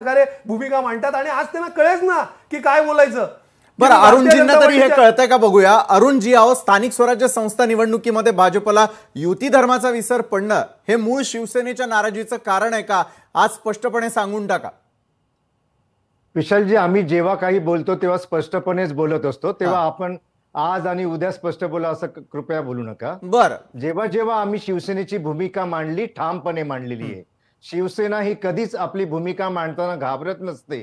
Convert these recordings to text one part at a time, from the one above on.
प्रकारे भूमिका मांडतात आणि आज त्यांना कळेच ना की काय बोलायचं। बरं, अरुणजींना तरी हे कळतंय का बघूया। अरुणजी, अहो, स्थानिक स्वराज्य संस्था निवडणुकीमध्ये भाजपला युती धर्माचा विसर पडणं हे मूळ शिवसेनेच्या नाराजीचं कारण आहे का? आज स्पष्टपणे सांगून टाका। विशालजी, आम्ही जेव्हा काही बोलतो तेव्हा स्पष्टपणेच बोलत असतो, तेव्हा आपण आज आणि उद्या स्पष्ट बोला असं कृपया बोलू नका। बरं, जेव्हा जेव्हा आम्ही शिवसेनेची भूमिका मांडली, ठामपणे मांडलेली आहे। शिवसेना ही कधीच आपली भूमिका मांडताना घाबरत नसते।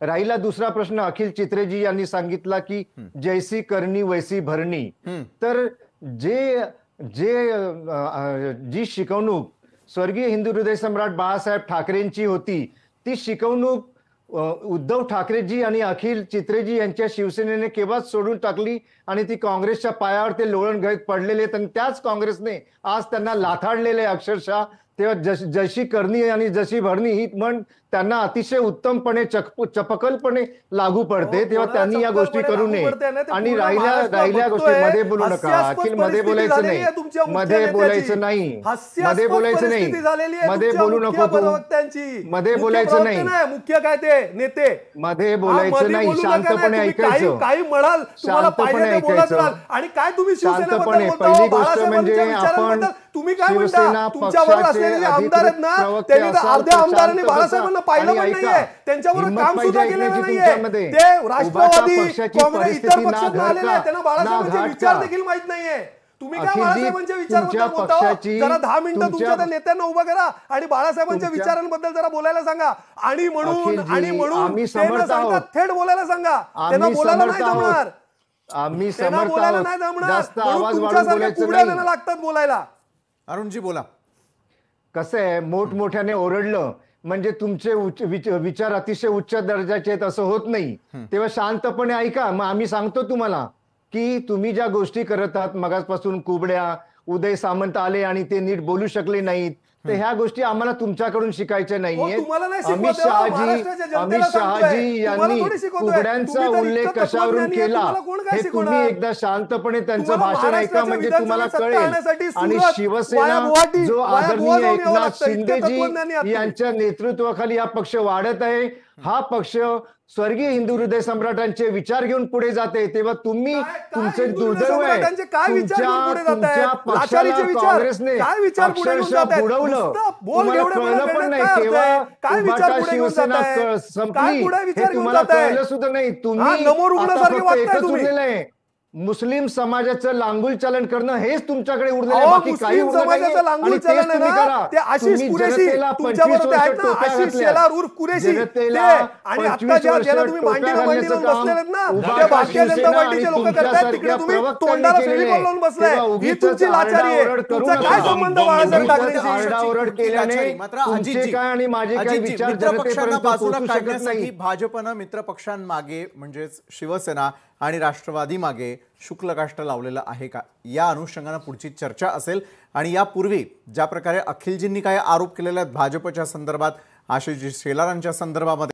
राहिला दुसरा प्रश्न, अखिल चित्रेजी यांनी सांगितला की जैसी करणी वैसी भरणी। तर जी शिकवणूक स्वर्गीय हिंदू हृदय सम्राट बाळासाहेब ठाकरेंची होती, ती शिकवणूक उद्धव ठाकरेजी आणि अखिल चित्रेजी यांच्या शिवसेनेने केव्हाच सोडून टाकली आणि ती काँग्रेसच्या पायावर ते लोळण गळत पडलेले आहेत आणि त्याच काँग्रेसने आज त्यांना लाथाडलेले अक्षरशः। तेव्हा जशी करणी आणि जशी भरणी ही म्हण त्यांना अतिशय उत्तमपणे चपकलपणे लागू पडते, तेव्हा त्यांनी या गोष्टी करू नये। आणि राहिल्या गोष्टी मध्ये बोलू नका अखिल, मध्ये बोलायचं नाही, मध्ये बोलायचं नाही, मध्ये बोलायचं नाही, मध्ये बोलू नको तू, मध्ये बोलायचं नाही, मुख्य काय ते नेते मध्ये बोलायचं नाही, शांतपणे ऐकायचं, काही म्हणाल तुम्हाला पाहिजे ते बोलत राहाल। आणि काय तुम्ही शिवसेनेबद्दल बोलता? पहिली गोष्ट म्हणजे आपण तुम्ही काय म्हणता? तुमच्याबरोबर असलेले आमदार आहेत ना, त्यांनी तर अर्ध्या आमदारांनी बाळासाहेबांना पाहिलं पण नाहीये, त्यांच्यावर काम सुद्धा केलेलं नाहीये। ते राष्ट्रवादी काँग्रेस इतर पक्षातून आलेले आहेत, त्यांना बाळासाहेबांचे विचार देखील माहित नाहीये। तुम्ही काय बाळासाहेबांच्या विचारांबद्दल बोलता? जरा 10 मिनिटं तुमच्या त्या नेत्यांना उभा करा आणि बाळासाहेबांच्या विचारांबद्दल जरा बोलायला सांगा। आणि म्हणून थेट बोलायला सांगा, त्यांना बोलायला नाही जमणार, आम्ही त्यांना बोलायला नाही जमणार, तुमच्यासारख्या कुबड्या त्यांना लागतात बोलायला। अरुणजी बोला। कसं आहे, मोठमोठ्याने ओरडलं म्हणजे तुमचे विचार अतिशय उच्च दर्जाचे आहेत असं होत नाही। तेव्हा शांतपणे ऐका। मग आम्ही सांगतो तुम्हाला की तुम्ही ज्या गोष्टी करत आहात, मगाचपासून कुबड्या, उदय सामंत आले आणि ते नीट बोलू शकले नाहीत, तर ह्या गोष्टी आम्हाला तुमच्याकडून शिकायच्या नाहीयेत। अमित शहाजी यांनी कुबड्यांचा उल्लेख कशावरून केला हे तुम्ही एकदा शांतपणे त्यांचं भाषण ऐका, म्हणजे तुम्हाला कळेल। आणि शिवसेना जो आदरणीय एकनाथ शिंदेजी यांच्या नेतृत्वाखाली हा पक्ष वाढत आहे, हा पक्ष स्वर्गीय हिंदू हृदय सम्राटांचे विचार घेऊन पुढे जाते, तेव्हा तुम्ही तुमचे दुर्दैव आहे, तुमच्या पक्षाला काँग्रेसने अक्षरशः बुडवलं, तुम्हाला कळलं पण नाही। तेव्हा शिवसेना संपली हे तुम्हाला कळलं सुद्धा नाही। तुम्ही एकच उरलेलं आहे, मुस्लिम समाजाचं लांगुल चालन करणं हेच तुमच्याकडे उरलेलं आहे, बाकी काही उरलं नाही। आणि तेच तुम्ही करा। तुम्ही जनतेला 25 वर्ष टोप्या घातल्या, जनतेला 25 वर्ष टोप्या घालण्याचं काम उभा शिवसेना आणि तुमच्यासारख्या प्रवक्त्यांनी केलेलं आहे। तेव्हा उगीचच आरडाओरड करू नका। आरडाओरड केल्याने तुमचे काय आणि माझे काय विचार जनतेपर्यंत पोहोचू शकत नाही। भाजपनं मित्र पक्षांमागे म्हणजेच शिवसेना आणि राष्ट्रवादी मागे शुक्लकाष्ठ लावलेलं आहे का, या अनुषंगाने पुढची चर्चा असेल। आणि यापूर्वी ज्या प्रकारे अखिलजींनी काही आरोप केलेले आहेत भाजपच्या संदर्भात, आशिष शेलारांच्या संदर्भामध्ये